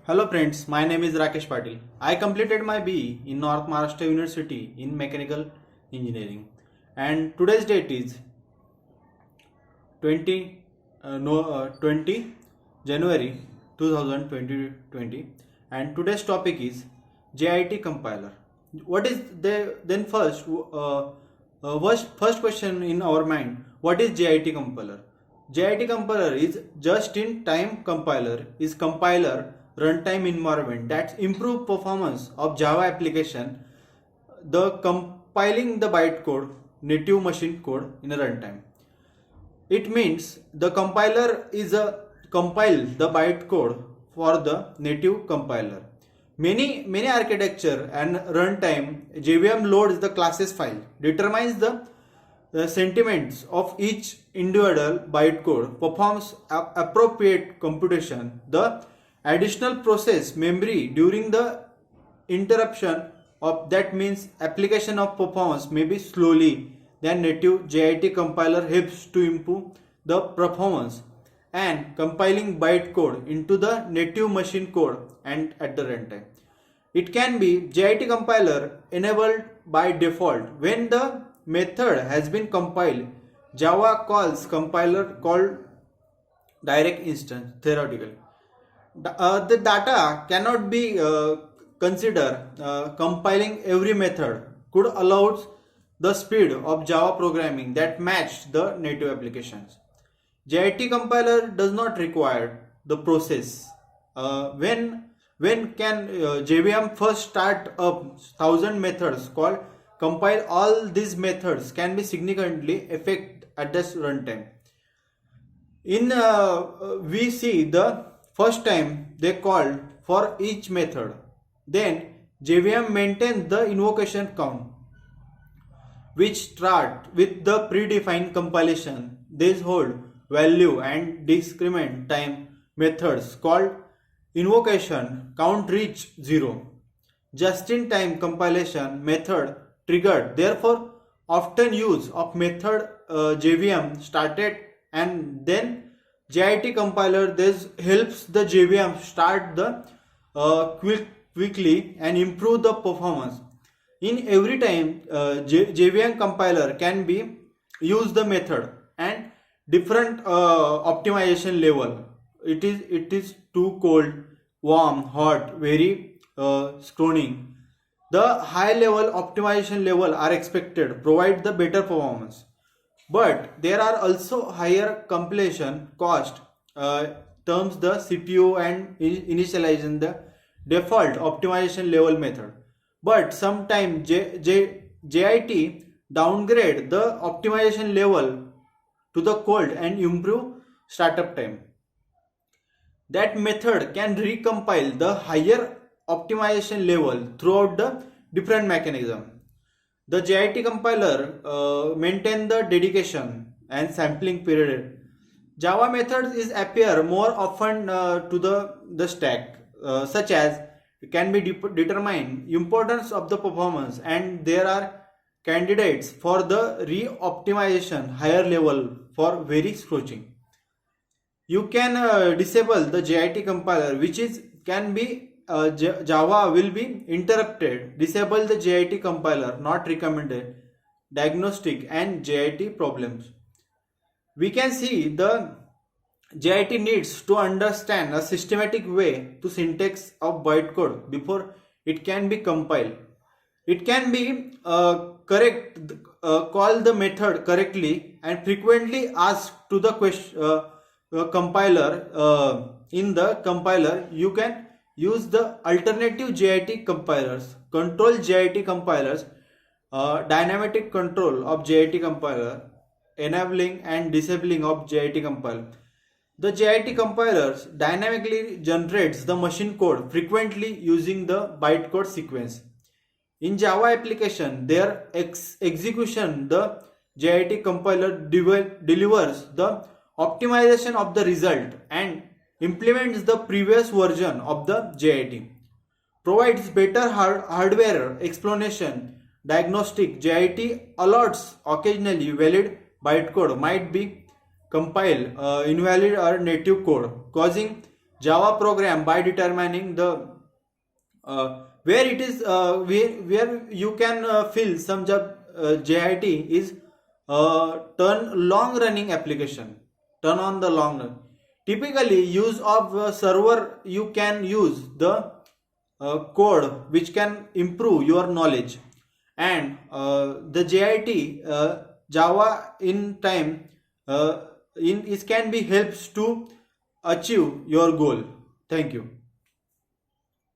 Hello friends, my name is Rakesh Patil. I completed my BE in North Maharashtra University in Mechanical Engineering, and today's date is 20 20 January 2020, and today's topic is JIT compiler. What is the then first question in our mind, what is JIT compiler? JIT compiler is just in time compiler, is compiler runtime environment that improve performance of Java application, the compiling the bytecode native machine code in a runtime. It means the compiler is a compile the bytecode for the native compiler. Many architecture and runtime JVM loads the classes file, determines the sentiments of each individual bytecode, performs appropriate computation. The additional process memory during the interruption of that means application of performance may be slowly than native JIT compiler helps to improve the performance and compiling bytecode into the native machine code and at the runtime. It can be JIT compiler enabled by default. When the method has been compiled, Java calls compiler called direct instance theoretically. The data cannot be considered. Compiling every method could allow the speed of Java programming that matched the native applications. JIT compiler does not require the process. When can JVM first start up 1,000 methods called compile all these methods can be significantly affect at this runtime. In we see the first time they called for each method, then JVM maintains the invocation count, which start with the predefined compilation. These hold value and decrement time methods called invocation count reach 0. Just-in-time compilation method triggered, therefore often use of method JVM started and then JIT compiler. This helps the JVM start the quickly and improve the performance. In every time JVM compiler can be use the method and different optimization level. It is too cold, warm, hot, very scrolling. The high level optimization level are expected provide the better performance, but there are also higher compilation cost terms the CPU and initializing the default optimization level method. But sometimes JIT downgrade the optimization level to the cold and improve startup time. That method can recompile the higher optimization level throughout the different mechanism. The JIT compiler maintain the dedication and sampling period. Java methods is appear more often to the stack, such as can be determine importance of the performance, and there are candidates for the re-optimization higher level for very scroaching. You can disable the JIT compiler, which is can be Java will be interrupted. Disable the JIT compiler, not recommended. Diagnostic and JIT problems. We can see the JIT needs to understand a systematic way to syntax of bytecode before it can be compiled. It can be call the method correctly and frequently ask to the compiler. In the compiler, you can use the alternative JIT compilers, control JIT compilers, dynamic control of JIT compiler, enabling and disabling of JIT compiler. The JIT compilers dynamically generates the machine code frequently using the bytecode sequence. In Java application, their execution, the JIT compiler delivers the optimization of the result and implements the previous version of the JIT. Provides better hardware explanation, diagnostic. JIT alerts occasionally valid bytecode might be compile invalid or native code, causing Java program by determining the where it is where you can fill some job. JIT is turn long running application, turn on the long run. Typically use of server, you can use the code which can improve your knowledge, and the JIT Java in time in it can be helps to achieve your goal. Thank you.